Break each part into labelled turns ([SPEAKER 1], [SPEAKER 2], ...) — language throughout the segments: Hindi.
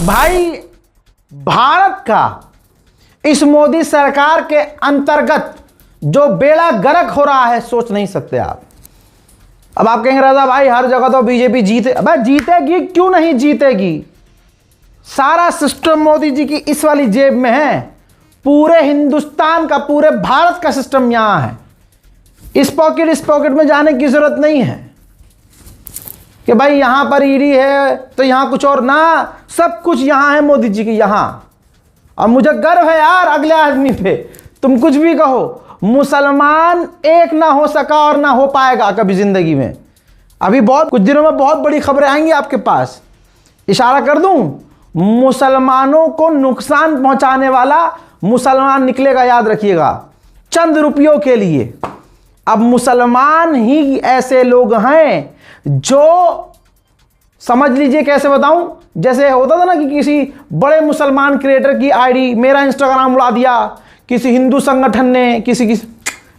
[SPEAKER 1] भाई भारत का इस मोदी सरकार के अंतर्गत जो बेड़ा गर्क हो रहा है सोच नहीं सकते आप। अब आप कहेंगे राजा भाई हर जगह तो बीजेपी जीते, अबे जीतेगी क्यों नहीं जीतेगी। सारा सिस्टम मोदी जी की इस वाली जेब में है। पूरे हिंदुस्तान का, पूरे भारत का सिस्टम यहां है। इस पॉकेट में जाने की जरूरत नहीं है कि भाई यहां पर ईडी है तो यहां कुछ और ना, सब कुछ यहां है मोदी जी की यहां। और मुझे गर्व है यार अगले आदमी पे, तुम कुछ भी कहो, मुसलमान एक ना हो सका और ना हो पाएगा कभी जिंदगी में। अभी बहुत कुछ दिनों में बहुत बड़ी खबरें आएंगी आपके पास। इशारा कर दूं, मुसलमानों को नुकसान पहुंचाने वाला मुसलमान निकलेगा, याद रखिएगा, चंद रुपयों के लिए। अब मुसलमान ही ऐसे लोग हैं जो, समझ लीजिए कैसे बताऊं, जैसे होता था ना कि किसी बड़े मुसलमान क्रिएटर की आईडी, मेरा इंस्टाग्राम उड़ा दिया किसी हिंदू संगठन ने, किसी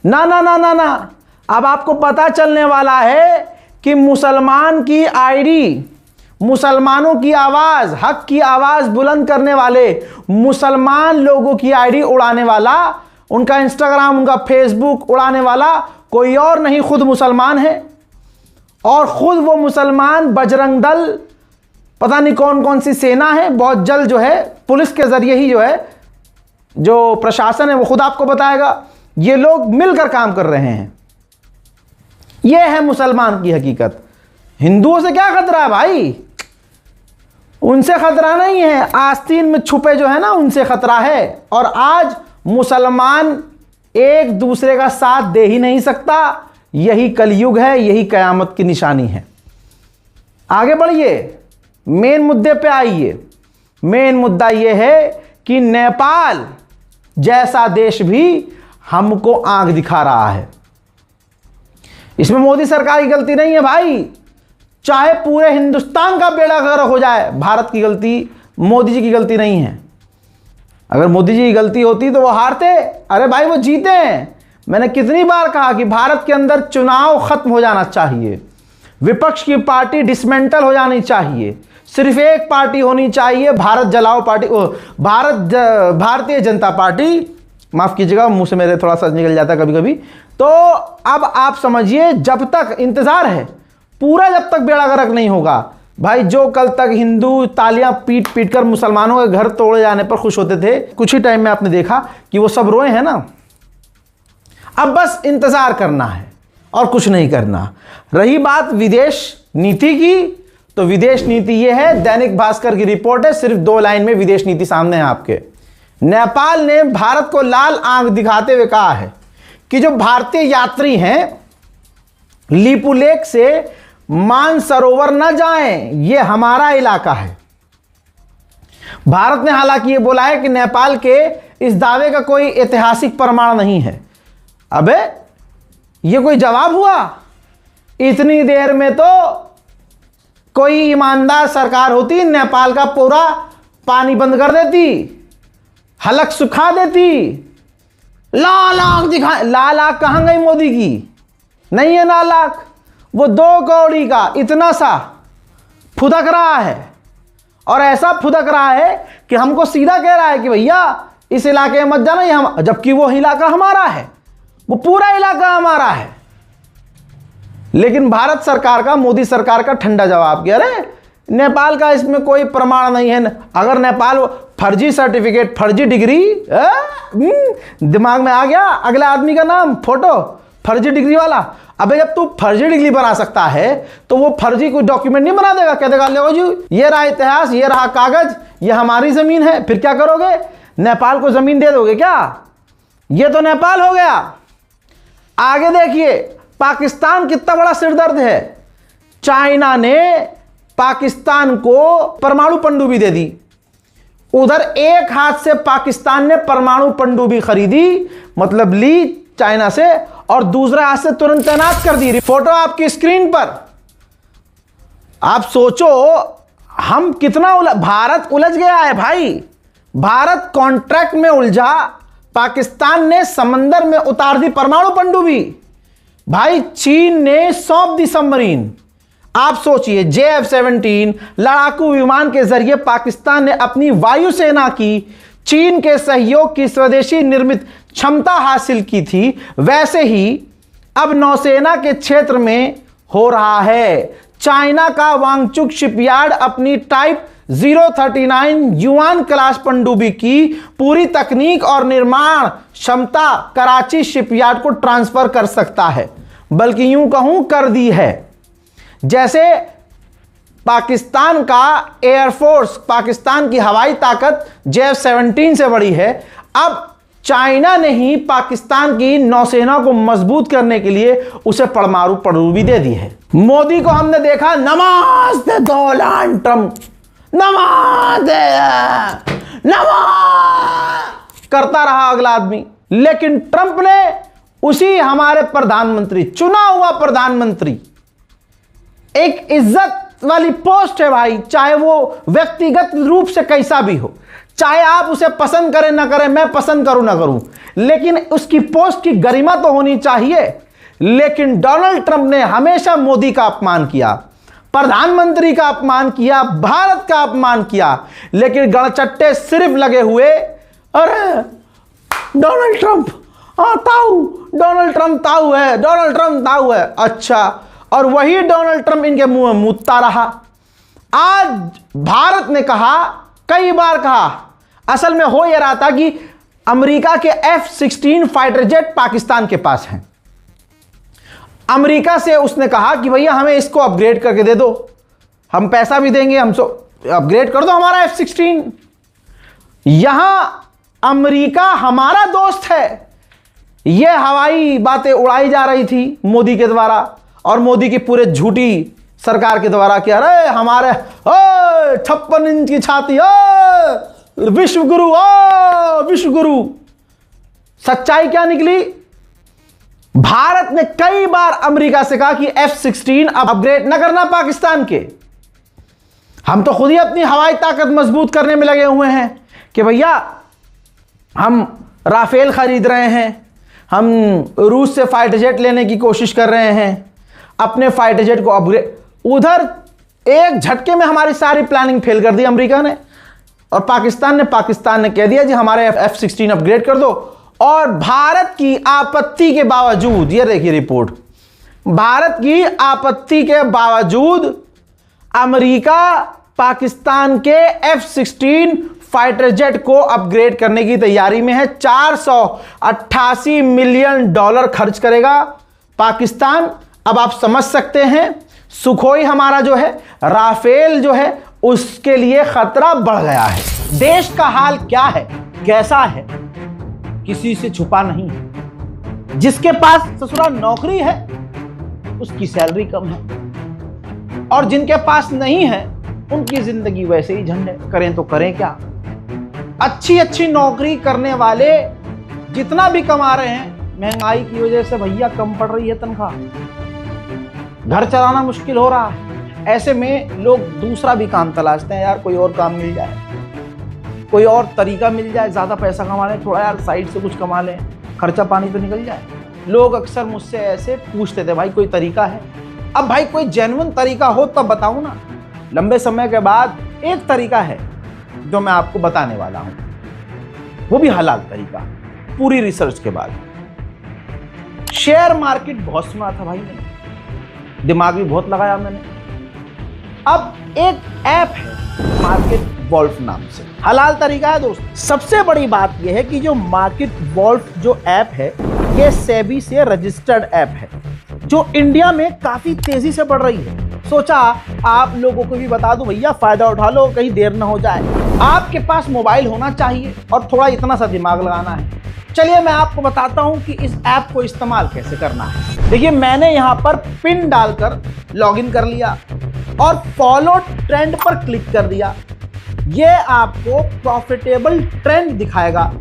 [SPEAKER 1] ना ना ना ना ना। अब आपको पता चलने वाला है कि मुसलमान की आईडी, मुसलमानों की आवाज, हक की आवाज बुलंद करने वाले मुसलमान लोगों की आईडी उड़ाने वाला, उनका इंस्टाग्राम, उनका फेसबुक उड़ाने वाला कोई और नहीं, खुद मुसलमान है। और खुद वो मुसलमान बजरंग दल, पता नहीं कौन कौन सी सेना है, बहुत जल्द जो है पुलिस के जरिए ही जो है, जो प्रशासन है वो खुद आपको बताएगा, ये लोग मिलकर काम कर रहे हैं। ये है मुसलमान की हकीकत। हिंदुओं से क्या खतरा है भाई, उनसे खतरा नहीं है, आस्तीन में छुपे जो है ना उनसे खतरा है। और आज मुसलमान एक दूसरे का साथ दे ही नहीं सकता। यही कलयुग है, यही कयामत की निशानी है। आगे बढ़िए, मेन मुद्दे पे आइए। मेन मुद्दा यह है कि नेपाल जैसा देश भी हमको आंख दिखा रहा है। इसमें मोदी सरकार की गलती नहीं है भाई, चाहे पूरे हिंदुस्तान का बेड़ा गर्क हो जाए, भारत की गलती, मोदी जी की गलती नहीं है। अगर मोदी जी की गलती होती तो वो हारते, अरे भाई वो जीते हैं। मैंने कितनी बार कहा कि भारत के अंदर चुनाव खत्म हो जाना चाहिए, विपक्ष की पार्टी डिसमेंटल हो जानी चाहिए, सिर्फ एक पार्टी होनी चाहिए, भारत जलाओ पार्टी, भारतीय जनता पार्टी। माफ कीजिएगा, मुंह से मेरे थोड़ा सा निकल जाता है कभी कभी। तो अब आप समझिए, जब तक इंतजार है पूरा, जब तक बेड़ा गर्क नहीं होगा भाई, जो कल तक हिंदू तालियां पीट पीट कर मुसलमानों के घर तोड़े जाने पर खुश होते थे, कुछ ही टाइम में आपने देखा कि वो सब रोए हैं ना। अब बस इंतजार करना है और कुछ नहीं करना। रही बात विदेश नीति की, तो विदेश नीति यह है, दैनिक भास्कर की रिपोर्ट है, सिर्फ 2 लाइन में विदेश नीति सामने है आपके। नेपाल ने भारत को लाल आंख दिखाते हुए कहा है कि जो भारतीय यात्री हैं लिपुलेख से मानसरोवर न जाएं, यह हमारा इलाका है। भारत ने हालांकि यह बोला है कि नेपाल के इस दावे का कोई ऐतिहासिक प्रमाण नहीं है। अबे ये कोई जवाब हुआ? इतनी देर में तो कोई ईमानदार सरकार होती, नेपाल का पूरा पानी बंद कर देती, हलक सुखा देती। लाल आंख दिखा, लाल आंख कहां गई मोदी की? नहीं है लाल आंख, वो 2 कौड़ी का इतना सा फुदक रहा है, और ऐसा फुदक रहा है कि हमको सीधा कह रहा है कि भैया इस इलाके में मत जाना, ये हम, जबकि वो इलाका हमारा है, वो पूरा इलाका हमारा है। लेकिन भारत सरकार का, मोदी सरकार का ठंडा जवाब कि अरे नेपाल का इसमें कोई प्रमाण नहीं है। अगर नेपाल फर्जी सर्टिफिकेट, फर्जी डिग्री, दिमाग में आ गया अगला आदमी का नाम, फोटो, फर्जी डिग्री वाला। अबे जब तू फर्जी डिग्री बना सकता है तो वो फर्जी कोई डॉक्यूमेंट नहीं बना देगा? कह देगा लो जी ये रहा इतिहास, ये रहा कागज, ये हमारी जमीन है। फिर क्या करोगे? नेपाल को जमीन दे दोगे क्या? ये तो नेपाल हो गया। आगे देखिए, पाकिस्तान कितना बड़ा सिरदर्द है। चाइना ने पाकिस्तान को परमाणु पनडुब्बी दे दी। उधर एक हाथ से पाकिस्तान ने परमाणु पनडुब्बी खरीदी, मतलब ली चाइना से, और दूसरा हाथ से तुरंत तैनात कर दी। फोटो आपकी स्क्रीन पर। आप सोचो हम कितना भारत उलझ गया है भाई। भारत कॉन्ट्रैक्ट में उलझा, पाकिस्तान ने समंदर में उतार दी परमाणु पनडुब्बी। भाई चीन ने सौंप दी सबमरीन। आप सोचिए, JF-17 लड़ाकू विमान के जरिए पाकिस्तान ने अपनी वायुसेना की चीन के सहयोग की स्वदेशी निर्मित क्षमता हासिल की थी, वैसे ही अब नौसेना के क्षेत्र में हो रहा है। चाइना का वांगचुक शिपयार्ड अपनी टाइप 039 युआन क्लास पनडुब्बी की पूरी तकनीक और निर्माण क्षमता कराची शिपयार्ड को ट्रांसफर कर सकता है, बल्कि यूं कहूं कर दी है। जैसे पाकिस्तान का एयरफोर्स, पाकिस्तान की हवाई ताकत JF-17 से बड़ी है, अब चाइना ने ही पाकिस्तान की नौसेना को मजबूत करने के लिए उसे परमाणु पनडुब्बी दे दी है। मोदी को हमने देखा नमस्ते डोनाल्ड ट्रंप, नमस्ते नमस्ते करता रहा अगला आदमी, लेकिन ट्रंप ने उसी हमारे प्रधानमंत्री, चुना हुआ प्रधानमंत्री, एक इज्जत वाली पोस्ट है भाई, चाहे वो व्यक्तिगत रूप से कैसा भी हो, चाहे आप उसे पसंद करें ना करें, मैं पसंद करूं ना करूं, लेकिन उसकी पोस्ट की गरिमा तो होनी चाहिए। लेकिन डोनाल्ड ट्रंप ने हमेशा मोदी का अपमान किया, प्रधानमंत्री का अपमान किया, भारत का अपमान किया, लेकिन गड़चट्टे सिर्फ लगे हुए, अरे डोनाल्ड ट्रंप ताऊ, डोनाल्ड ट्रंप ताऊ है, डोनाल्ड ट्रंप ताऊ है। अच्छा, और वही डोनाल्ड ट्रंप इनके मुंह में मूतता रहा। आज भारत ने कहा, कई बार कहा, असल में हो यह रहा था कि अमेरिका के F-16 फाइटर जेट पाकिस्तान के पास हैं। अमेरिका से उसने कहा कि भैया हमें इसको अपग्रेड करके दे दो, हम पैसा भी देंगे, हमसे अपग्रेड कर दो हमारा F-16। यहां अमेरिका हमारा दोस्त है, यह हवाई बातें उड़ाई जा रही थी मोदी के द्वारा और मोदी की पूरे झूठी सरकार के द्वारा कि अरे हमारे 56 इंच की छाती, विश्व गुरु, विश्व गुरु। सच्चाई क्या निकली? भारत ने कई बार अमेरिका से कहा कि F-16 अब अपग्रेड न करना पाकिस्तान के। हम तो खुद ही अपनी हवाई ताकत मजबूत करने में लगे हुए हैं कि भैया हम राफेल खरीद रहे हैं, हम रूस से फाइटर जेट लेने की कोशिश कर रहे हैं, अपने फाइटर जेट को अपग्रेड। उधर एक झटके में हमारी सारी प्लानिंग फेल कर दी अमेरिका ने, और पाकिस्तान ने कह दिया जी हमारे F-16 अपग्रेड कर दो। और भारत की आपत्ति के बावजूद, ये देखिए रिपोर्ट, भारत की आपत्ति के बावजूद अमेरिका पाकिस्तान के F-16 फाइटर जेट को अपग्रेड करने की तैयारी में है। $488 मिलियन खर्च करेगा पाकिस्तान। अब आप समझ सकते हैं सुखोई हमारा जो है, राफेल जो है, उसके लिए खतरा बढ़ गया है। देश का हाल क्या है, कैसा है, किसी से छुपा नहीं है। जिसके पास ससुराल नौकरी है उसकी सैलरी कम है, और जिनके पास नहीं है उनकी जिंदगी वैसे ही झंड है। करें तो करें क्या? अच्छी नौकरी करने वाले जितना भी कमा रहे हैं, महंगाई की वजह से भैया कम पड़ रही है तनख्वाह, घर चलाना मुश्किल हो रहा है। ऐसे में लोग दूसरा भी काम तलाशते हैं, यार कोई और काम मिल जाए, कोई और तरीका मिल जाए, ज़्यादा पैसा कमा लें, थोड़ा यार साइड से कुछ कमा लें, खर्चा पानी तो निकल जाए। लोग अक्सर मुझसे ऐसे पूछते थे, भाई कोई तरीका है? अब भाई कोई जेन्युइन तरीका हो तब बताऊं ना। लंबे समय के बाद एक तरीका है जो मैं आपको बताने वाला हूं, वो भी हलाल तरीका, पूरी रिसर्च के बाद। शेयर मार्केट बहुत सुना था भाई मैंने, दिमाग भी बहुत लगाया मैंने। अब एक ऐप है मार्केट वॉल्फ नाम से, हलाल तरीका है दोस्त। सबसे बड़ी बात यह है कि जो मार्केट वॉल्फ जो ऐप है, ये सेबी से रजिस्टर्ड ऐप है, जो इंडिया में काफी तेजी से बढ़ रही है। सोचा आप लोगों को भी बता दूं भैया, फायदा उठा लो, कहीं देर ना हो जाए। आपके पास मोबाइल होना चाहिए और थोड़ा इतना सा दिमाग लगाना है। चलिए मैं आपको बताता हूं कि इस ऐप को इस्तेमाल कैसे करना है। देखिए मैंने यहां पर पिन डालकर लॉगिन कर लिया और फॉलो ट्रेंड पर क्लिक कर दिया। ये आपको प्रॉफिटेबल ट्रेंड दिखाएगा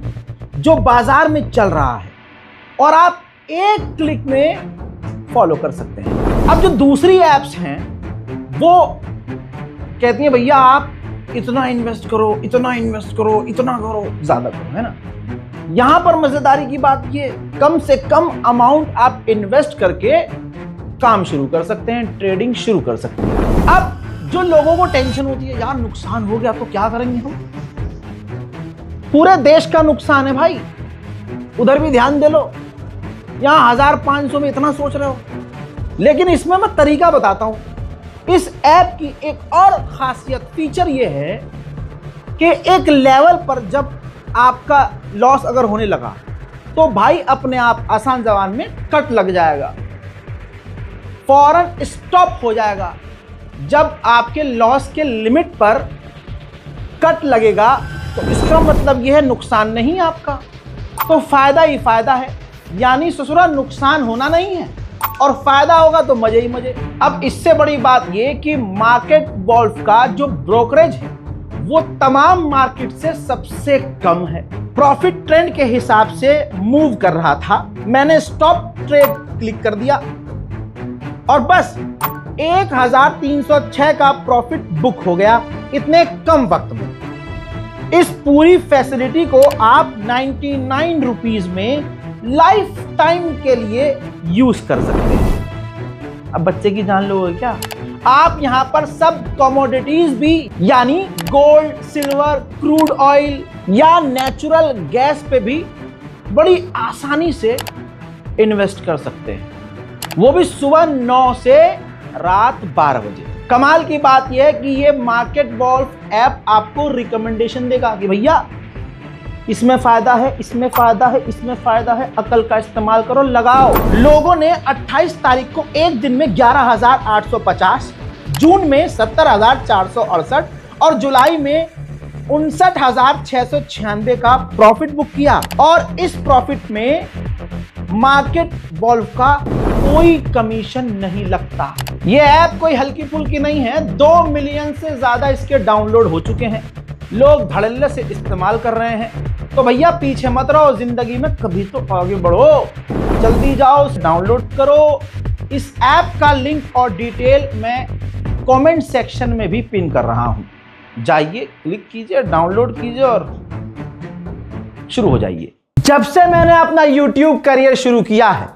[SPEAKER 1] जो बाजार में चल रहा है, और आप एक क्लिक में फॉलो कर सकते हैं। अब जो दूसरी एप्स हैं वो कहती हैं भैया आप इतना इन्वेस्ट करो, इतना इन्वेस्ट करो, इतना करो, ज्यादा करो, है ना। यहां पर मजेदारी की बात ये, कम से कम अमाउंट आप इन्वेस्ट करके काम शुरू कर सकते हैं, ट्रेडिंग शुरू कर सकते हैं। अब जो लोगों को टेंशन होती है, यार नुकसान हो गया तो क्या करेंगे हम, पूरे देश का नुकसान है भाई, उधर भी ध्यान दे लो। यहां 1500 में इतना सोच रहे हो, लेकिन इसमें मैं तरीका बताता हूं। इस ऐप की एक और खासियत फीचर यह है कि एक लेवल पर जब आपका लॉस अगर होने लगा तो भाई अपने आप आसान जबान में कट लग जाएगा, फौरन स्टॉप हो जाएगा। जब आपके लॉस के लिमिट पर कट लगेगा तो इसका मतलब यह है नुकसान नहीं आपका, तो फायदा ही फायदा है। यानी ससुरा नुकसान होना नहीं है और फायदा होगा तो मजे ही मजे। अब इससे बड़ी बात यह कि मार्केट वॉल्व का जो ब्रोकरेज है वो तमाम मार्केट से सबसे कम है। प्रॉफिट ट्रेंड के हिसाब से मूव कर रहा था, मैंने स्टॉप ट्रेड क्लिक कर दिया और बस 1306 का प्रॉफिट बुक हो गया इतने कम वक्त में। इस पूरी फैसिलिटी को आप 99 रुपीज में लाइफ टाइम के लिए यूज कर सकते हैं। अब बच्चे की जान लोगे क्या, आप यहां पर सब कमोडिटीज भी यानी गोल्ड, सिल्वर, क्रूड ऑयल या नेचुरल गैस पे भी बड़ी आसानी से इन्वेस्ट कर सकते हैं, वो भी सुबह 9 से रात 12 बजे। कमाल की बात यह है कि ये मार्केट वॉल्व ऐप आपको रिकमेंडेशन देगा कि भैया इसमें फायदा है, इसमें फायदा है, इसमें फायदा है, अकल का इस्तेमाल करो, लगाओ। लोगों ने 28 तारीख को एक दिन में 11,850, जून में 70,468 और जुलाई में 59,696 का प्रॉफिट बुक किया। और इस प्रॉफिट में मार्केट वॉल्व का कोई कमीशन नहीं लगता। यह ऐप कोई हल्की फुल्की नहीं है, 2 मिलियन से ज्यादा इसके डाउनलोड हो चुके हैं, लोग धड़ल्ले से इस्तेमाल कर रहे हैं। तो भैया पीछे मत रहो, जिंदगी में कभी तो आगे बढ़ो, जल्दी जाओ डाउनलोड करो। इस ऐप का लिंक और डिटेल मैं कमेंट सेक्शन में भी पिन कर रहा हूं, जाइए क्लिक कीजिए, डाउनलोड कीजिए और शुरू हो जाइए। जब से मैंने अपना YouTube करियर शुरू किया है,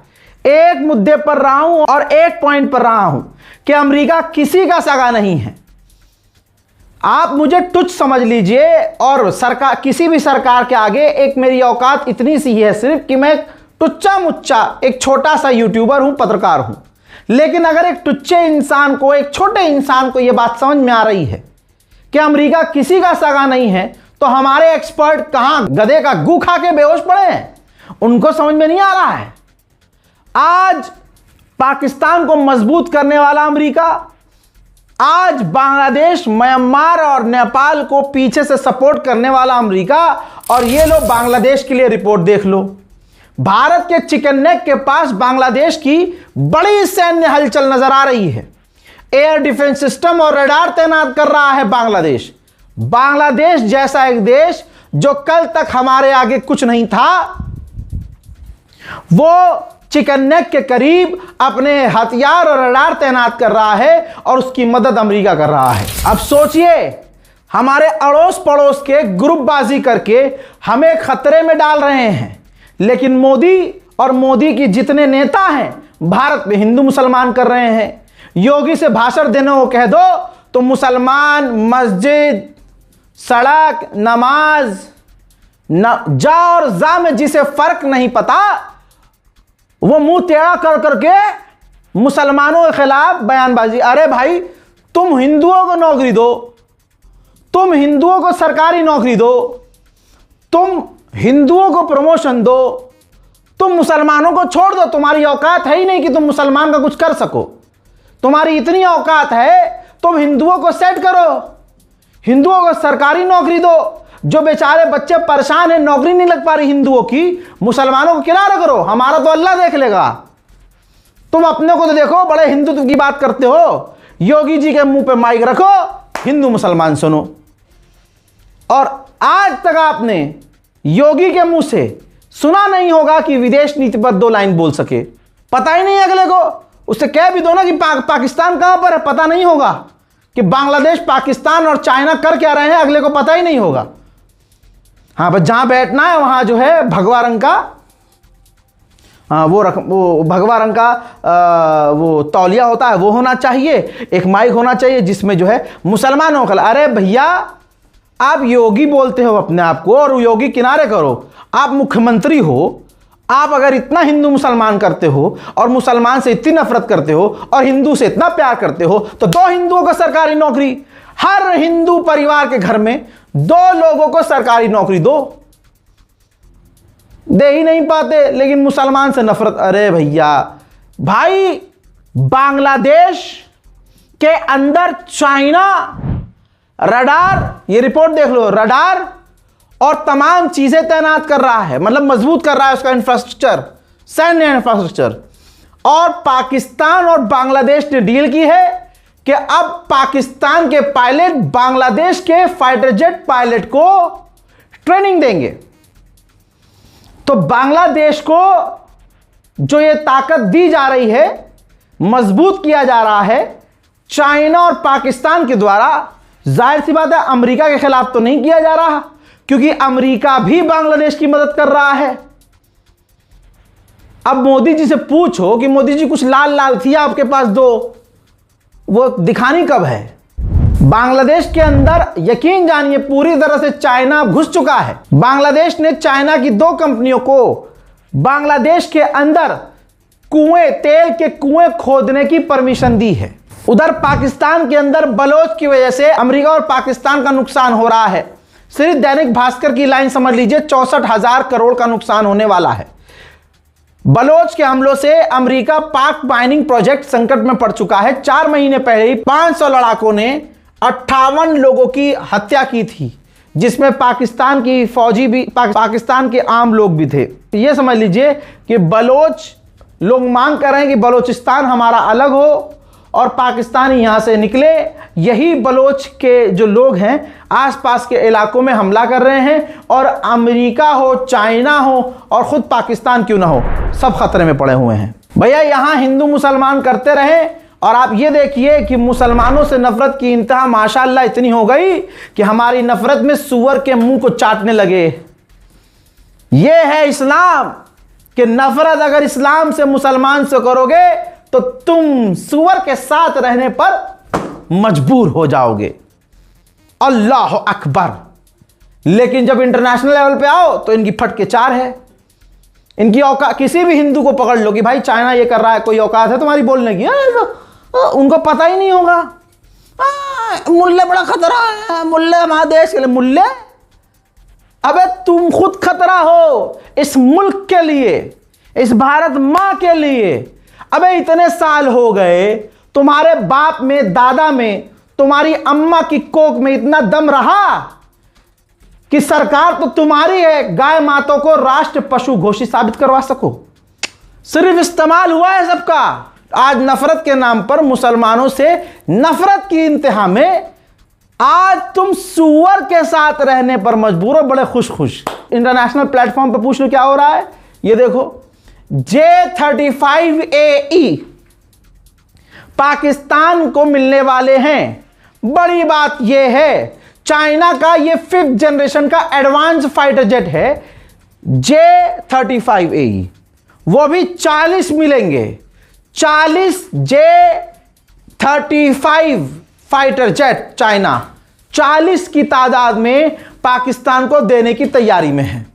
[SPEAKER 1] एक मुद्दे पर रहा हूं और एक पॉइंट पर रहा हूं कि अमेरिका किसी का सगा नहीं है। आप मुझे तुच्छ समझ लीजिए और सरकार, किसी भी सरकार के आगे एक मेरी औकात इतनी सी है सिर्फ कि मैं टुच्चा मुच्चा एक छोटा सा यूट्यूबर हूं, पत्रकार हूं। लेकिन अगर एक टुच्चे इंसान को, एक छोटे इंसान को यह बात समझ में आ रही है कि अमेरिका किसी का सगा नहीं है, तो हमारे एक्सपर्ट कहां गधे का गू खा के बेहोश पड़े हैं, उनको समझ में नहीं आ रहा है। आज पाकिस्तान को मजबूत करने वाला अमेरिका, आज बांग्लादेश, म्यांमार और नेपाल को पीछे से सपोर्ट करने वाला अमेरिका, और ये लो बांग्लादेश के लिए रिपोर्ट देख लो। भारत के चिकन नेक के पास बांग्लादेश की बड़ी सैन्य हलचल नजर आ रही है। एयर डिफेंस सिस्टम और रडार तैनात कर रहा है बांग्लादेश। बांग्लादेश जैसा एक देश जो कल तक हमारे आगे कुछ नहीं था, वो चिकन नेक के करीब अपने हथियार और रडार तैनात कर रहा है और उसकी मदद अमेरिका कर रहा है। अब सोचिए, हमारे अड़ोस पड़ोस के ग्रुपबाजी करके हमें खतरे में डाल रहे हैं, लेकिन मोदी और मोदी की जितने नेता हैं भारत में हिंदू मुसलमान कर रहे हैं। योगी से भाषण देने को कह दो तो मुसलमान, मस्जिद, सड़क, नमाज, जा और जा में जिसे फर्क नहीं पता, वो मुंह टेढ़ा कर करके मुसलमानों के खिलाफ बयानबाजी। अरे भाई, तुम हिंदुओं को नौकरी दो, तुम हिंदुओं को सरकारी नौकरी दो, तुम हिंदुओं को प्रमोशन दो, तुम मुसलमानों को छोड़ दो। तुम्हारी औकात है ही नहीं कि तुम मुसलमान का कुछ कर सको। तुम्हारी इतनी औकात है, तुम हिंदुओं को सेट करो, हिंदुओं को सरकारी नौकरी दो। जो बेचारे बच्चे परेशान हैं, नौकरी नहीं लग पा रही हिंदुओं की, मुसलमानों को किनारा करो, हमारा तो अल्लाह देख लेगा। तुम अपने को तो देखो, बड़े हिंदुत्व की बात करते हो। योगी जी के मुंह पे माइक रखो, हिंदू मुसलमान सुनो। और आज तक आपने योगी के मुंह से सुना नहीं होगा कि विदेश नीति पर 2 लाइन बोल सके। पता ही नहीं अगले को, उससे कह भी दो ना कि पाकिस्तान कहां पर है, पता नहीं होगा कि बांग्लादेश, पाकिस्तान और चाइना कर क्या रहे हैं, अगले को पता ही नहीं होगा। हाँ, बस जहां बैठना है वहां जो है भगवा रंग का वो भगवा रंग का वो तौलिया होता है वो होना चाहिए, एक माइक होना चाहिए जिसमें जो है मुसलमानों का। अरे भैया, आप योगी बोलते हो अपने आप को, और योगी किनारे करो, आप मुख्यमंत्री हो। आप अगर इतना हिंदू मुसलमान करते हो और मुसलमान से इतनी नफरत करते हो और हिंदू से इतना प्यार करते हो, तो 2 हिंदुओं को सरकारी नौकरी, हर हिंदू परिवार के घर में 2 लोगों को सरकारी नौकरी दे ही नहीं पाते, लेकिन मुसलमान से नफरत। अरे भैया भाई, बांग्लादेश के अंदर चाइना रडार, ये रिपोर्ट देख लो, रडार और तमाम चीजें तैनात कर रहा है, मतलब मजबूत कर रहा है उसका इंफ्रास्ट्रक्चर, सैन्य इंफ्रास्ट्रक्चर। और पाकिस्तान और बांग्लादेश ने डील की है कि अब पाकिस्तान के पायलट बांग्लादेश के फाइटर जेट पायलट को ट्रेनिंग देंगे। तो बांग्लादेश को जो ये ताकत दी जा रही है, मजबूत किया जा रहा है चाइना और पाकिस्तान के द्वारा। जाहिर सी बात है अमेरिका के खिलाफ तो नहीं किया जा रहा, क्योंकि अमेरिका भी बांग्लादेश की मदद कर रहा है। अब मोदी जी से पूछो कि मोदी जी कुछ लाल लाल थी आपके पास 2, वो दिखानी कब है? बांग्लादेश के अंदर यकीन जानिए पूरी तरह से चाइना घुस चुका है। बांग्लादेश ने चाइना की 2 कंपनियों को बांग्लादेश के अंदर कुएं, तेल के कुएं खोदने की परमिशन दी है। उधर पाकिस्तान के अंदर बलोच की वजह से अमेरिका और पाकिस्तान का नुकसान हो रहा है। सिर्फ दैनिक भास्कर की लाइन समझ लीजिए, 64,000 करोड़ का नुकसान होने वाला है। बलोच के हमलों से अमेरिका पाक माइनिंग प्रोजेक्ट संकट में पड़ चुका है। 4 महीने पहले ही 500 लड़ाकों ने 58 लोगों की हत्या की थी, जिसमें पाकिस्तान की फौजी भी, पाकिस्तान के आम लोग भी थे। यह समझ लीजिए कि बलोच लोग मांग कर रहे हैं कि बलोचिस्तान हमारा अलग हो और पाकिस्तानी यहां से निकले। यही बलोच के जो लोग हैं आसपास के इलाकों में हमला कर रहे हैं, और अमेरिका हो, चाइना हो और खुद पाकिस्तान क्यों ना हो, सब खतरे में पड़े हुए हैं। भैया यहां हिंदू मुसलमान करते रहे, और आप ये देखिए कि मुसलमानों से नफरत की इंतहा माशाअल्लाह इतनी हो गई कि हमारी नफरत में सूअर के मुंह को चाटने लगे। ये है इस्लाम, कि नफरत अगर इस्लाम से, मुसलमान से करोगे तो तुम सूअर के साथ रहने पर मजबूर हो जाओगे। अल्लाह अकबर। लेकिन जब इंटरनेशनल लेवल पे आओ तो इनकी फटके 4 है। इनकी औकात, किसी भी हिंदू को पकड़ लो कि भाई चाइना ये कर रहा है, कोई औकात है तुम्हारी बोलने की? उनको पता ही नहीं होगा। मुल्ले बड़ा खतरा है, मुल्ले हमारे देश के लिए। मुल्ले? अबे तुम खुद खतरा हो इस मुल्क के लिए, इस भारत मां के लिए। अबे इतने साल हो गए, तुम्हारे बाप में, दादा में, तुम्हारी अम्मा की कोख में इतना दम रहा कि सरकार तो तुम्हारी है, गाय मातों को राष्ट्र पशु घोषित साबित करवा सको। सिर्फ इस्तेमाल हुआ है सबका। आज नफरत के नाम पर मुसलमानों से नफरत की इंतहा में आज तुम सूअर के साथ रहने पर मजबूर हो। बड़े खुश खुश इंटरनेशनल प्लेटफॉर्म पर पूछ लो क्या हो रहा है। ये देखो, J-35AE पाकिस्तान को मिलने वाले हैं। बड़ी बात यह है, चाइना का ये 5th जनरेशन का एडवांस फाइटर जेट है J-35AE, वो भी 40 मिलेंगे। 40 J-35 फाइटर जेट चाइना 40 की तादाद में पाकिस्तान को देने की तैयारी में है।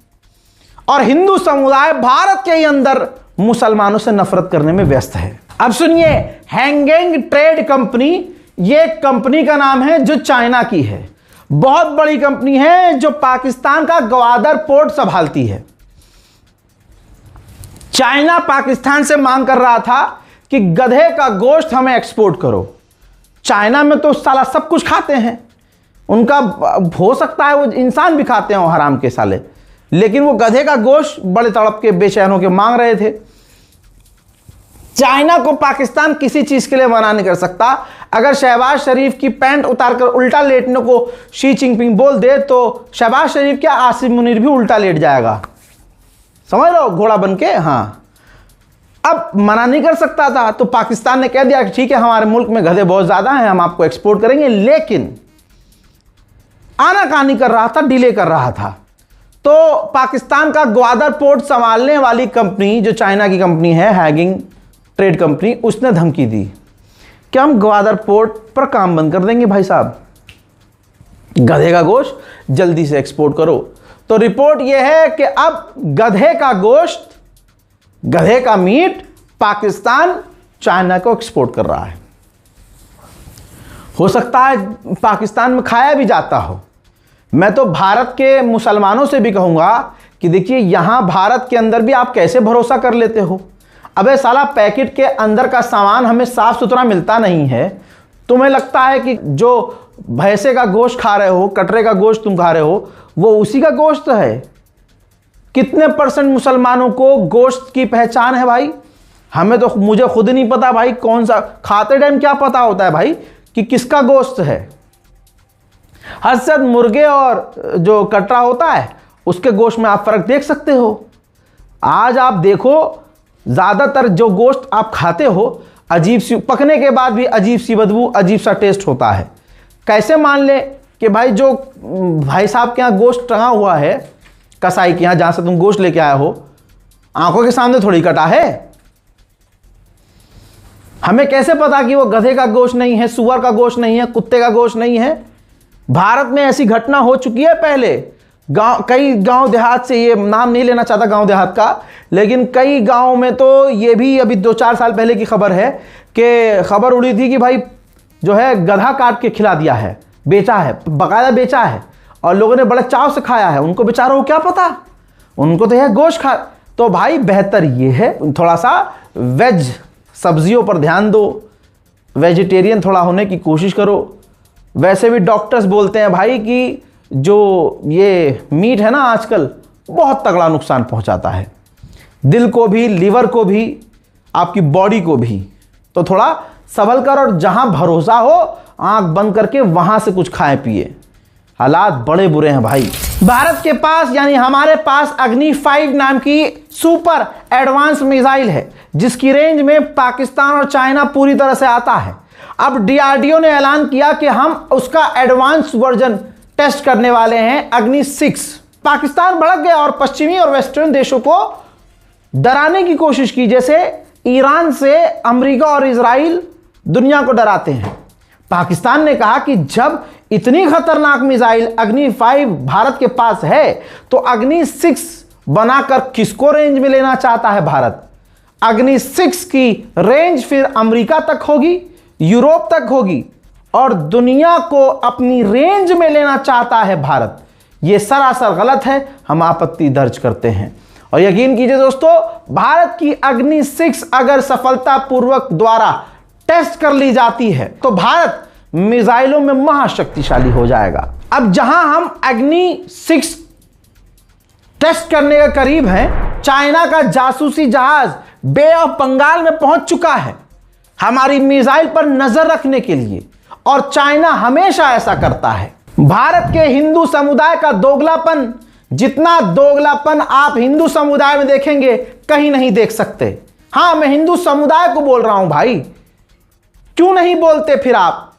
[SPEAKER 1] और हिंदू समुदाय भारत के ही अंदर मुसलमानों से नफरत करने में व्यस्त है। अब सुनिए, हैंगेंग ट्रेड कंपनी, ये कंपनी का नाम है जो चाइना की है। बहुत बड़ी कंपनी है जो पाकिस्तान का ग्वादर पोर्ट संभालती है। चाइना पाकिस्तान से मांग कर रहा था कि गधे का गोश्त हमें एक्सपोर्ट करो। चाइना में तो साला सब कुछ खाते हैं, उनका हो सकता है वो इंसान भी खाते हो हराम के साले, लेकिन वो गधे का गोश्त बड़े तड़प के बेचैन होकर मांग रहे थे। चाइना को पाकिस्तान किसी चीज के लिए मना नहीं कर सकता। अगर शहबाज शरीफ की पैंट उतारकर उल्टा लेटने को शी जिनपिंग बोल दे तो शहबाज शरीफ क्या, आसिम मुनीर भी उल्टा लेट जाएगा। समझ लो, घोड़ा बन के। हाँ, अब मना नहीं कर सकता था तो पाकिस्तान ने कह दिया कि ठीक है, हमारे मुल्क में गधे बहुत ज्यादा हैं, हम आपको एक्सपोर्ट करेंगे। लेकिन आनाकानी कर रहा था, डिले कर रहा था। तो पाकिस्तान का ग्वादर पोर्ट संभालने वाली कंपनी जो चाइना की कंपनी है, हैगिंग ट्रेड कंपनी, उसने धमकी दी कि हम ग्वादर पोर्ट पर काम बंद कर देंगे भाई साहब, गधे का गोश्त जल्दी से एक्सपोर्ट करो। तो रिपोर्ट यह है कि अब गधे का गोश्त, गधे का मीट पाकिस्तान चाइना को एक्सपोर्ट कर रहा है। हो सकता है पाकिस्तान में खाया भी जाता हो। मैं तो भारत के मुसलमानों से भी कहूंगा कि देखिए, यहां भारत के अंदर भी आप कैसे भरोसा कर लेते हो। अबे साला, पैकेट के अंदर का सामान हमें साफ सुथरा मिलता नहीं है, तुम्हें लगता है कि जो भैंसे का गोश्त खा रहे हो, कटरे का गोश्त तुम खा रहे हो, वो उसी का गोश्त है? कितने % मुसलमानों को गोश्त की पहचान है भाई? हमें तो, मुझे खुद नहीं पता भाई, कौन सा खाते टाइम क्या पता होता है भाई कि किसका गोश्त है। हद से ज्यादा मुर्गे और जो कटरा होता है उसके गोश्त में आप फर्क देख सकते हो। आज आप देखो, ज्यादातर जो गोश्त आप खाते हो, अजीब सी, पकने के बाद भी अजीब सी बदबू, अजीब सा टेस्ट होता है। कैसे मान ले कि भाई जो भाई साहब के यहाँ गोश्त टंगा हुआ है, कसाई के यहाँ जहां से तुम गोश्त लेके आए हो, आंखों के सामने थोड़ी कटा है। हमें कैसे पता कि वो गधे का गोश्त नहीं है, सुअर का गोश्त नहीं है, कुत्ते का गोश्त नहीं है? भारत में ऐसी घटना हो चुकी है पहले। कई गांव देहात से, ये नाम नहीं लेना चाहता गांव देहात का, लेकिन कई गांव में तो ये भी अभी 2-4 साल पहले की खबर है कि खबर उड़ी थी कि भाई जो है गधा काट के खिला दिया है, बेचा है, बाकायदा बेचा है, और लोगों ने बड़े चाव से खाया है। उनको बेचारों को क्या पता, उनको तो यह गोश्त खा। तो भाई बेहतर ये है थोड़ा सा वेज सब्जियों पर ध्यान दो, वेजिटेरियन थोड़ा होने की कोशिश करो। वैसे भी डॉक्टर्स बोलते हैं भाई कि जो ये मीट है ना आजकल, बहुत तगड़ा नुकसान पहुंचाता है, दिल को भी, लीवर को भी, आपकी बॉडी को भी। तो थोड़ा संभल कर, और जहां भरोसा हो आंख बंद करके वहां से कुछ खाए पिए। हालात बड़े बुरे हैं भाई। भारत के पास, यानी हमारे पास, अग्नि 5 नाम की सुपर एडवांस मिसाइल है जिसकी रेंज में पाकिस्तान और चाइना पूरी तरह से आता है। अब डीआरडीओ ने ऐलान किया कि हम उसका एडवांस वर्जन टेस्ट करने वाले हैं, अग्नि 6। पाकिस्तान भड़क गया और पश्चिमी और वेस्टर्न देशों को डराने की कोशिश की, जैसे ईरान से अमेरिका और इजराइल दुनिया को डराते हैं। पाकिस्तान ने कहा कि जब इतनी खतरनाक मिसाइल अग्नि 5 भारत के पास है तो अग्नि 6 बनाकर किसको रेंज में लेना चाहता है भारत? अग्नि 6 की रेंज फिर अमेरिका तक होगी, यूरोप तक होगी, और दुनिया को अपनी रेंज में लेना चाहता है भारत। यह सरासर गलत है, हम आपत्ति दर्ज करते हैं। और यकीन कीजिए दोस्तों, भारत की अग्नि 6 अगर सफलतापूर्वक द्वारा टेस्ट कर ली जाती है तो भारत मिसाइलों में महाशक्तिशाली हो जाएगा। अब जहां हम अग्नि 6 टेस्ट करने के करीब हैं, चाइना का जासूसी जहाज बे ऑफ बंगाल में पहुंच चुका है हमारी मिसाइल पर नजर रखने के लिए, और चाइना हमेशा ऐसा करता है। भारत के हिंदू समुदाय का दोगलापन, जितना दोगलापन आप हिंदू समुदाय में देखेंगे कहीं नहीं देख सकते। हां, मैं हिंदू समुदाय को बोल रहा हूं भाई, क्यों नहीं बोलते फिर आप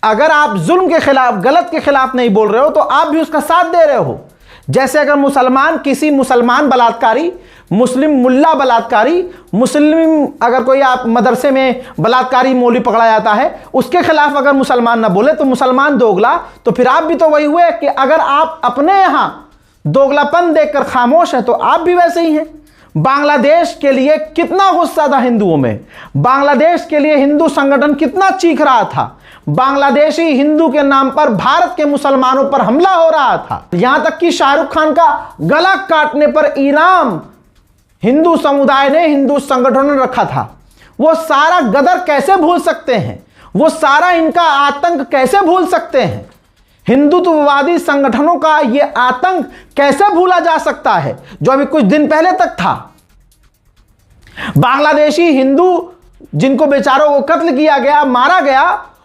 [SPEAKER 1] अगर आप जुल्म के खिलाफ, गलत के खिलाफ नहीं बोल रहे हो तो आप भी उसका साथ दे रहे हो। जैसे अगर मुसलमान, किसी मुसलमान बलात्कारी, मुस्लिम मुल्ला बलात्कारी, मुस्लिम अगर कोई आप मदरसे में बलात्कारी मौलवी पकड़ा जाता है, उसके खिलाफ अगर मुसलमान ना बोले तो मुसलमान दोगला, तो फिर आप भी तो वही हुए कि अगर आप अपने यहां दोगलापन देखकर खामोश है तो आप भी वैसे ही हैं। बांग्लादेश के लिए कितना गुस्सा था हिंदुओं में, बांग्लादेश के लिए हिंदू संगठन कितना चीख रहा था, बांग्लादेशी हिंदू के नाम पर भारत के मुसलमानों पर हमला हो रहा था। यहां तक कि शाहरुख खान का गला काटने पर इनाम हिंदू समुदाय ने, हिंदू संगठनों ने रखा था। वो सारा गदर कैसे भूल सकते हैं, वो सारा इनका आतंक कैसे भूल सकते हैं? हिंदुत्ववादी संगठनों का यह आतंक कैसे भूला जा सकता है जो अभी कुछ दिन पहले तक था? बांग्लादेशी हिंदू जिनको बेचारों को कत्ल किया गया, मारा गया,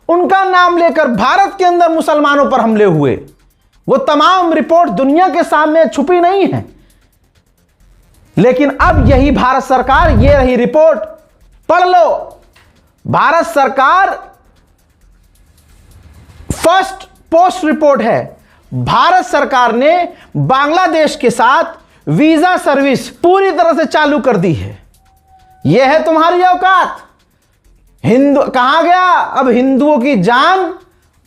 [SPEAKER 1] उनका नाम लेकर भारत के अंदर मुसलमानों पर हमले हुए। वो तमाम रिपोर्ट दुनिया के सामने छुपी नहीं है, लेकिन अब यही भारत सरकार, ये रही रिपोर्ट, पढ़ लो। भारत सरकार फर्स्ट पोस्ट रिपोर्ट है, भारत सरकार ने बांग्लादेश के साथ वीजा सर्विस पूरी तरह से चालू कर दी है। यह है तुम्हारी औकात। हिंदू कहां गया? अब हिंदुओं की जान,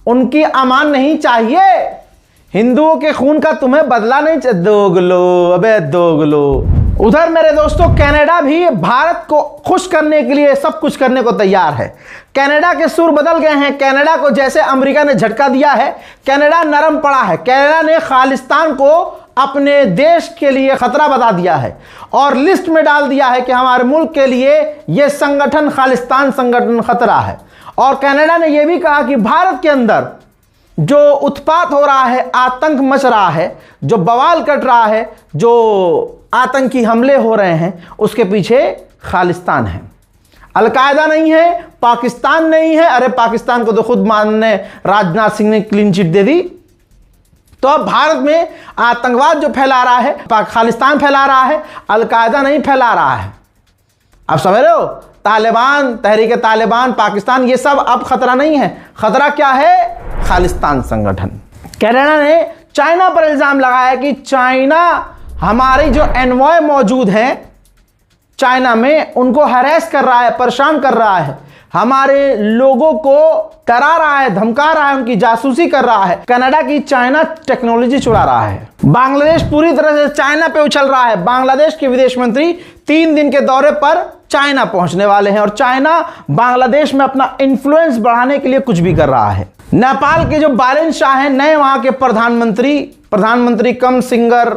[SPEAKER 1] उनकी अमान नहीं चाहिए। हिंदुओं के खून का तुम्हें बदला नहीं चाहिए। दोगलो, अबे दोगलो। उधर मेरे दोस्तों कनाडा भी भारत को खुश करने के लिए सब कुछ करने को तैयार है। कनाडा के सुर बदल गए हैं। कनाडा को जैसे अमेरिका ने झटका दिया है, कनाडा नरम पड़ा है। कनाडा ने खालिस्तान को अपने देश के लिए खतरा बता दिया है और लिस्ट में डाल दिया है कि हमारे मुल्क के लिए यह संगठन, खालिस्तान संगठन खतरा है। और कनाडा ने यह भी कहा कि भारत के अंदर जो उत्पात हो रहा है, आतंक मच रहा है, जो बवाल कट रहा है, जो आतंकी हमले हो रहे हैं, उसके पीछे खालिस्तान है, अलकायदा नहीं है, पाकिस्तान नहीं है। अरे पाकिस्तान को तो खुद मानने राजनाथ सिंह ने क्लीन चिट दे दी। तो अब भारत में आतंकवाद जो फैला रहा है, खालिस्तान फैला रहा है, अलकायदा नहीं फैला रहा है। आप समझ रहे हो? तालिबान, तहरीक तालिबान, पाकिस्तान, ये सब अब खतरा नहीं है। खतरा क्या है? खालिस्तान संगठन। कनाडा ने चाइना पर इल्जाम लगाया कि चाइना हमारी जो एनवॉय मौजूद हैं चाइना में, उनको हरेस कर रहा है, परेशान कर रहा है, हमारे लोगों को डरा रहा है, धमका रहा है, उनकी जासूसी कर रहा है। कनाडा की चाइना टेक्नोलॉजी चुरा रहा है। बांग्लादेश पूरी तरह से चाइना पे उछल रहा है। बांग्लादेश के विदेश मंत्री 3 दिन के दौरे पर चाइना पहुंचने वाले हैं और चाइना बांग्लादेश में अपना इन्फ्लुएंस बढ़ाने के लिए कुछ भी कर रहा है। नेपाल के जो बालेन शाह हैं, नए वहां के प्रधानमंत्री कम सिंगर,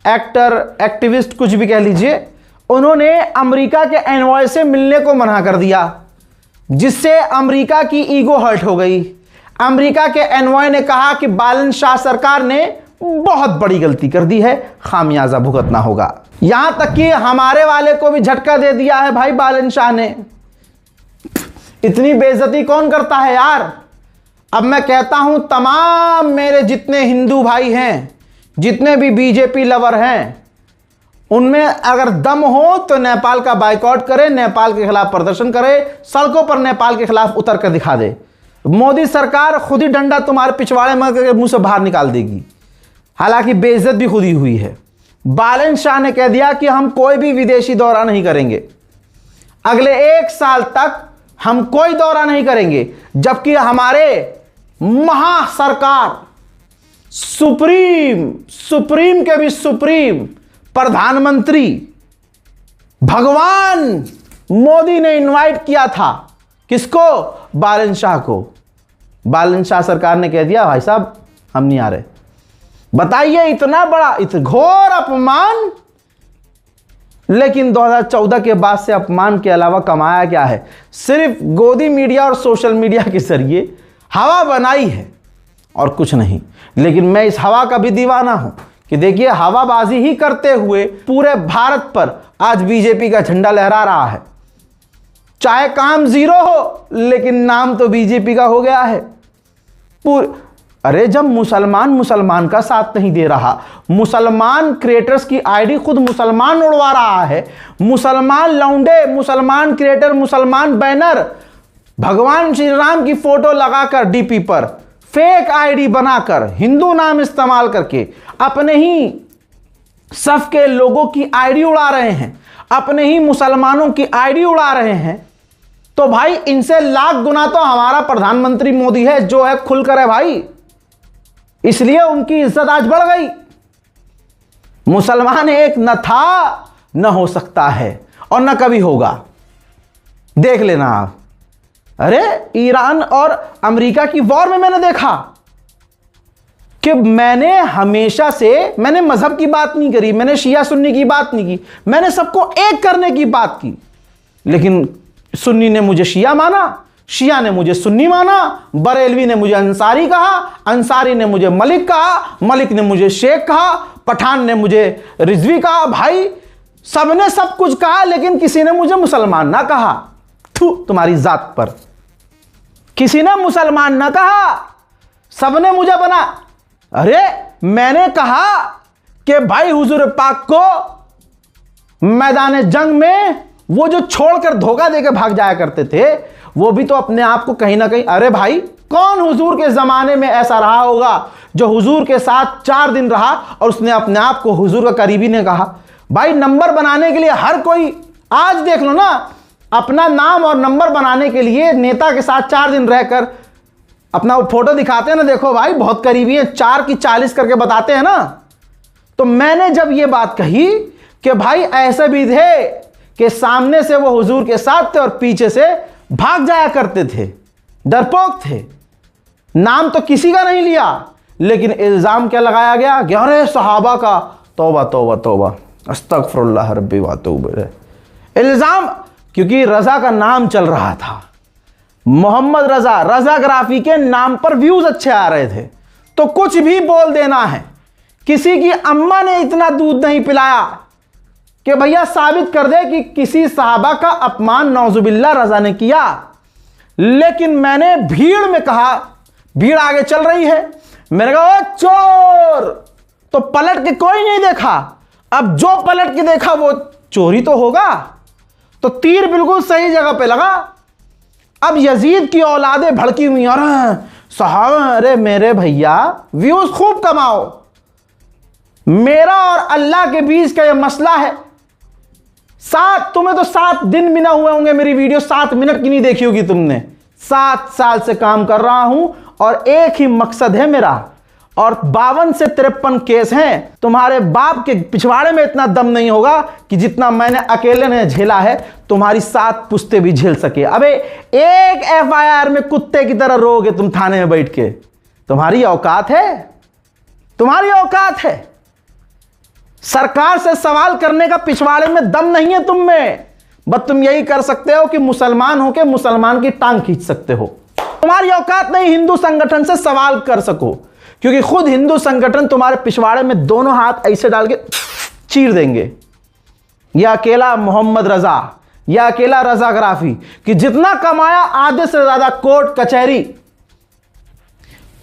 [SPEAKER 1] एक्टर, एक्टिविस्ट, कुछ भी कह लीजिए, उन्होंने अमेरिका के एनवॉय से मिलने को मना कर दिया, जिससे अमेरिका की ईगो हर्ट हो गई। अमेरिका के एनवॉय ने कहा कि बालेन शाह सरकार ने बहुत बड़ी गलती कर दी है, खामियाजा भुगतना होगा। यहां तक कि हमारे वाले को भी झटका दे दिया है भाई बालेन शाह ने। इतनी बेइज्जती कौन करता है यार? अब मैं कहता हूं तमाम मेरे जितने हिंदू भाई हैं, जितने भी बीजेपी लवर हैं, उनमें अगर दम हो तो नेपाल का बाइकआउट करे, नेपाल के खिलाफ प्रदर्शन करे, सड़कों पर नेपाल के खिलाफ उतर कर दिखा दे। मोदी सरकार खुद ही डंडा तुम्हारे पिछवाड़े में मुंह से बाहर निकाल देगी। हालांकि बेइज्जत भी खुद ही हुई है। बालेन शाह ने कह दिया कि हम कोई भी विदेशी दौरा नहीं करेंगे, अगले 1 साल तक हम कोई दौरा नहीं करेंगे, जबकि हमारे महा सरकार, सुप्रीम के भी सुप्रीम प्रधानमंत्री भगवान मोदी ने इनवाइट किया था। किसको? बालेन शाह को। बालेन शाह सरकार ने कह दिया भाई साहब हम नहीं आ रहे। बताइए, इतना बड़ा, इतना घोर अपमान। लेकिन 2014 के बाद से अपमान के अलावा कमाया क्या है? सिर्फ गोदी मीडिया और सोशल मीडिया के जरिए हवा बनाई है और कुछ नहीं। लेकिन मैं इस हवा का भी दीवाना हूं कि देखिए, हवाबाजी ही करते हुए पूरे भारत पर आज बीजेपी का झंडा लहरा रहा है। चाहे काम जीरो हो, लेकिन नाम तो बीजेपी का हो गया है। अरे जब मुसलमान का साथ नहीं दे रहा, मुसलमान क्रिएटर्स की आईडी खुद मुसलमान उड़वा रहा है, मुसलमान लौंडे, मुसलमान क्रिएटर, मुसलमान बैनर, भगवान श्री राम की फोटो लगाकर डीपी पर फेक आईडी बनाकर, हिंदू नाम इस्तेमाल करके अपने ही सफ के लोगों की आईडी उड़ा रहे हैं, अपने ही मुसलमानों की आईडी उड़ा रहे हैं। तो भाई इनसे लाख गुना तो हमारा प्रधानमंत्री मोदी है, जो है खुलकर है भाई, इसलिए उनकी इज्जत आज बढ़ गई। मुसलमान एक न था, न हो सकता है और न कभी होगा। देख लेना आप। अरे ईरान और अमेरिका की वॉर में मैंने देखा कि मैंने हमेशा से, मैंने मजहब की बात नहीं करी, मैंने शिया सुन्नी की बात नहीं की, मैंने सबको एक करने की बात की। लेकिन सुन्नी ने मुझे शिया माना, शिया ने मुझे सुन्नी माना, बरेलवी ने मुझे अंसारी कहा, अंसारी ने मुझे मलिक कहा, मलिक ने मुझे शेख कहा, पठान ने मुझे रिजवी कहा। भाई सबने सब कुछ कहा, लेकिन किसी ने मुझे मुसलमान ना कहा। तुम्हारी जात पर किसी ने मुसलमान ना कहा, सबने मुझे बना। अरे मैंने कहा कि भाई हुजूर पाक को मैदान जंग में वो जो छोड़कर धोखा देकर भाग जाया करते थे, वो भी तो अपने आप को कहीं ना कहीं, अरे भाई कौन हुजूर के ज़माने में ऐसा रहा होगा जो हुजूर के साथ 4 दिन रहा और उसने अपने आप को हुजूर का करीबी ने कहा। भाई नंबर बनाने के लिए हर कोई, आज देख लो ना, अपना नाम और नंबर बनाने के लिए नेता के साथ 4 दिन रहकर अपना वो फोटो दिखाते हैं ना, देखो भाई बहुत करीबी है, 4 की 40 करके बताते हैं ना। तो मैंने जब ये बात कही कि भाई ऐसे भी थे कि सामने से वो हुजूर के साथ थे और पीछे से भाग जाया करते थे, डरपोक थे, नाम तो किसी का नहीं लिया, लेकिन इल्जाम क्या लगाया गया कि अरे सहाबा का, तौबा तौबा तौबा अस्तगफिरुल्लाह रब्बी व अतूबु इलैह। इल्जाम, क्योंकि रजा का नाम चल रहा था, मोहम्मद रजा, रजाग्राफी के नाम पर व्यूज अच्छे आ रहे थे, तो कुछ भी बोल देना है। किसी की अम्मा ने इतना दूध नहीं पिलाया कि भैया साबित कर दे कि किसी सहाबा का अपमान नौजुबिल्ला रजा ने किया, लेकिन मैंने भीड़ में कहा, भीड़ आगे चल रही है, मैंने कहा ओ चोर, तो पलट के कोई नहीं देखा। अब जो पलट के देखा वो चोरी तो होगा, तो तीर बिल्कुल सही जगह पे लगा। अब यजीद की औलादें भड़की हुई, अरे सहाबा, अरे मेरे भैया व्यूज खूब कमाओ, मेरा और अल्लाह के बीच का यह मसला है। तुम्हें तो 7 दिन भी ना हुए होंगे मेरी वीडियो 7 मिनट की नहीं देखी होगी तुमने। 7 साल से काम कर रहा हूं और एक ही मकसद है मेरा, और 52 से 53 केस हैं। तुम्हारे बाप के पिछवाड़े में इतना दम नहीं होगा कि जितना मैंने अकेले ने झेला है, तुम्हारी 7 पुश्ते भी झेल सके। अबे एक FIR में कुत्ते की तरह रोगे तुम थाने में बैठ के, तुम्हारी औकात है? तुम्हारी औकात है? सरकार से सवाल करने का पिछवाड़े में दम नहीं है तुम में। बस तुम यही कर सकते हो कि मुसलमान हो के मुसलमान की टांग खींच सकते हो। तुम्हारी औकात नहीं हिंदू संगठन से सवाल कर सको, क्योंकि खुद हिंदू संगठन तुम्हारे पिछवाड़े में दोनों हाथ ऐसे डाल के चीर देंगे। यह अकेला मोहम्मद रजा, यह अकेला रजाग्राफी कि जितना कमाया आधे से ज्यादा कोर्ट कचहरी,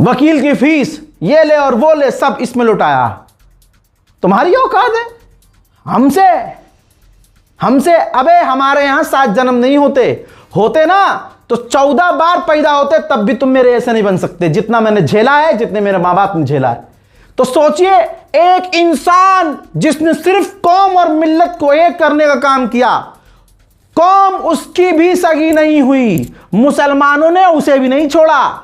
[SPEAKER 1] वकील की फीस, ये ले और वो ले, सब इसमें लुटाया। तुम्हारी औकात है हमसे? अबे हमारे यहां 7 जन्म नहीं होते ना तो 14 बार पैदा होते, तब भी तुम मेरे ऐसे नहीं बन सकते जितना मैंने झेला है, जितने मेरे माँ बाप ने झेला है। तो सोचिए, एक इंसान जिसने सिर्फ कौम और मिल्लत को एक करने का काम किया, कौम उसकी भी सगी नहीं हुई, मुसलमानों ने उसे भी नहीं छोड़ा।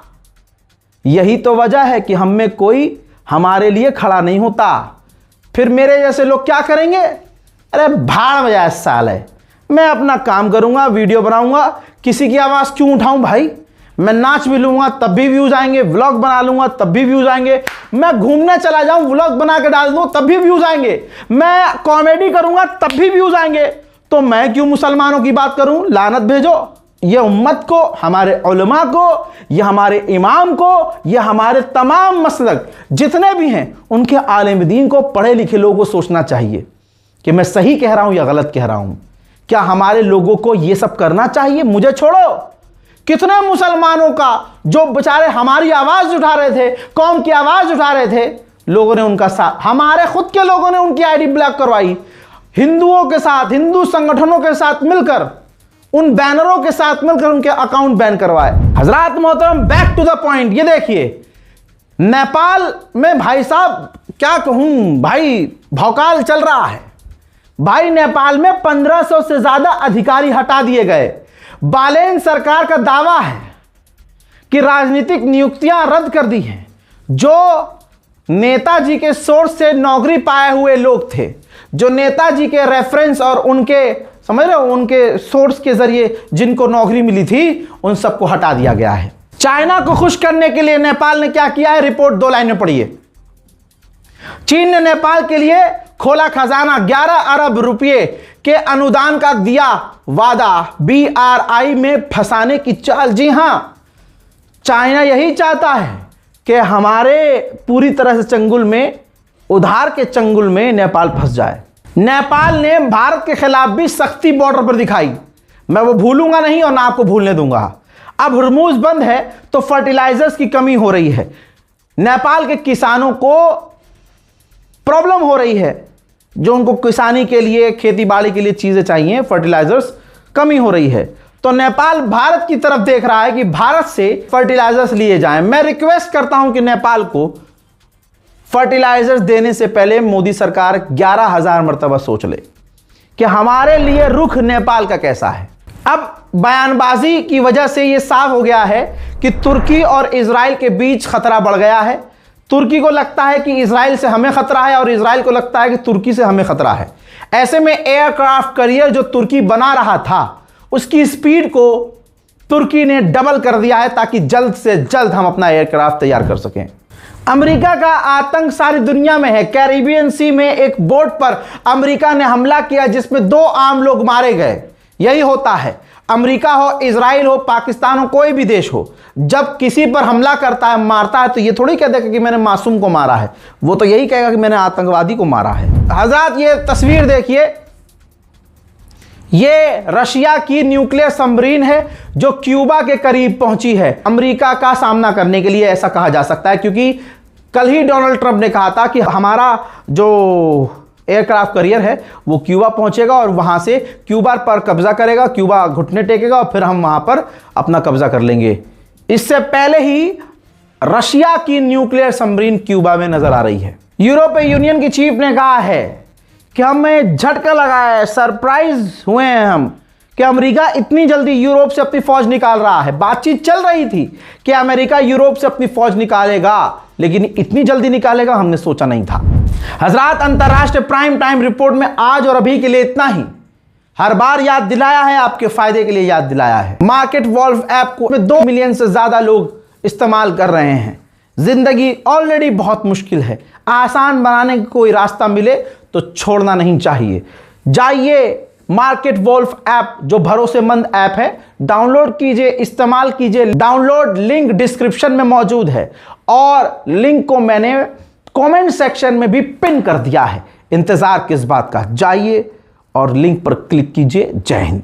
[SPEAKER 1] यही तो वजह है कि हम में कोई हमारे लिए खड़ा नहीं होता। फिर मेरे जैसे लोग क्या करेंगे? अरे भाड़ में जाए साले, मैं अपना काम करूंगा, वीडियो बनाऊंगा, किसी की आवाज क्यों उठाऊं भाई? मैं नाच भी लूंगा तब भी व्यूज आएंगे, व्लॉग बना लूंगा तब भी व्यूज आएंगे, मैं घूमने चला जाऊं व्लॉग बना के डाल दूं तब भी व्यूज आएंगे, मैं कॉमेडी करूंगा तब भी व्यूज आएंगे। तो मैं क्यों मुसलमानों की बात करूं? लानत भेजो ये उम्मत को, हमारे उलमा को, ये हमारे इमाम को, ये हमारे तमाम मसलक जितने भी हैं उनके आलिम दीन को, पढ़े लिखे लोगों को सोचना चाहिए कि मैं सही कह रहा हूं या गलत कह रहा हूं। क्या हमारे लोगों को ये सब करना चाहिए? मुझे छोड़ो, कितने मुसलमानों का जो बेचारे हमारी आवाज उठा रहे थे, कौम की आवाज उठा रहे थे, लोगों ने उनका साथ, हमारे खुद के लोगों ने उनकी आईडी ब्लॉक करवाई, हिंदुओं के साथ, हिंदू संगठनों के साथ मिलकर, उन बैनरों के साथ मिलकर उनके अकाउंट बैन करवाए। हजरात मोहतरम, बैक टू द पॉइंट, ये देखिए नेपाल में भाई साहब क्या कहूं भाई, भौकाल चल रहा है भाई। नेपाल में 1500 से ज्यादा अधिकारी हटा दिए गए। बालेन सरकार का दावा है कि राजनीतिक नियुक्तियां रद्द कर दी हैं। जो नेताजी के सोर्स से नौकरी पाए हुए लोग थे, जो नेताजी के रेफरेंस और उनके, समझ रहे हो, उनके सोर्स के जरिए जिनको नौकरी मिली थी, उन सबको हटा दिया गया है। चाइना को खुश करने के लिए नेपाल ने क्या किया है? रिपोर्ट 2 लाइनें पढ़िए। चीन ने नेपाल के लिए खोला खजाना, 11 अरब रुपए के अनुदान का दिया वादा, BRI में फंसाने की चाल। जी हां, चाइना यही चाहता है कि हमारे पूरी तरह से चंगुल में, उधार के चंगुल में नेपाल फंस जाए। नेपाल ने भारत के खिलाफ भी सख्ती बॉर्डर पर दिखाई, मैं वो भूलूंगा नहीं और ना आपको भूलने दूंगा। अब हुर्मुज बंद है तो फर्टिलाइजर्स की कमी हो रही है, नेपाल के किसानों को प्रॉब्लम हो रही है, जो उनको किसानी के लिए, खेती बाड़ी के लिए चीजें चाहिए, फर्टिलाइजर्स कमी हो रही है। तो नेपाल भारत की तरफ देख रहा है कि भारत से फर्टिलाइजर्स लिए जाएं। मैं रिक्वेस्ट करता हूं कि नेपाल को फर्टिलाइजर्स देने से पहले मोदी सरकार 11,000 मर्तबा सोच ले कि हमारे लिए रुख नेपाल का कैसा है। अब बयानबाजी की वजह से यह साफ हो गया है कि तुर्की और इजराइल के बीच खतरा बढ़ गया है। तुर्की को लगता है कि इजराइल से हमें खतरा है और इजराइल को लगता है कि तुर्की से हमें खतरा है। ऐसे में एयरक्राफ्ट कैरियर जो तुर्की बना रहा था उसकी स्पीड को तुर्की ने डबल कर दिया है ताकि जल्द से जल्द हम अपना एयरक्राफ्ट तैयार कर सकें। अमेरिका का आतंक सारी दुनिया में है। कैरिबियन सी में एक बोट पर अमेरिका ने हमला किया जिसमें 2 आम लोग मारे गए। यही होता है, अमेरिका हो, इजराइल हो, पाकिस्तान हो, कोई भी देश हो, जब किसी पर हमला करता है, मारता है, तो ये थोड़ी कह देगा कि मैंने मासूम को मारा है, वो तो यही कहेगा कि मैंने आतंकवादी को मारा है। हजरत ये तस्वीर देखिए, ये रशिया की न्यूक्लियर सबमरीन है जो क्यूबा के करीब पहुंची है अमेरिका का सामना करने के लिए, ऐसा कहा जा सकता है, क्योंकि कल ही डोनाल्ड ट्रंप ने कहा था कि हमारा जो एयरक्राफ्ट कैरियर है वो क्यूबा पहुंचेगा और वहां से क्यूबा पर कब्जा करेगा, क्यूबा घुटने टेकेगा और फिर हम वहां पर अपना कब्जा कर लेंगे। इससे पहले ही रशिया की न्यूक्लियर सबमरीन क्यूबा में नजर आ रही है। यूरोपीय यूनियन की चीफ ने कहा है कि हमें झटका लगा है, सरप्राइज हुए हैं हम कि अमेरिका इतनी जल्दी यूरोप से अपनी फौज निकाल रहा है। बातचीत चल रही थी कि अमेरिका यूरोप से अपनी फौज निकालेगा, लेकिन इतनी जल्दी निकालेगा हमने सोचा नहीं था। हजरात, अंतरराष्ट्रीय प्राइम टाइम रिपोर्ट में आज और अभी के लिए इतना ही। हर बार याद दिलाया है, आपके फायदे के लिए याद दिलाया है। मार्केट वॉल्व ऐप को 2 मिलियन से ज्यादा लोग इस्तेमाल कर रहे हैं। जिंदगी ऑलरेडी बहुत मुश्किल है, आसान बनाने का कोई रास्ता मिले तो छोड़ना नहीं चाहिए। जाइए मार्केट वॉल्व ऐप जो भरोसेमंद ऐप है, डाउनलोड कीजिए, इस्तेमाल कीजिए। डाउनलोड लिंक डिस्क्रिप्शन में मौजूद है और लिंक को मैंने कमेंट सेक्शन में भी पिन कर दिया है। इंतजार किस बात का, जाइए और लिंक पर क्लिक कीजिए। जय हिंद।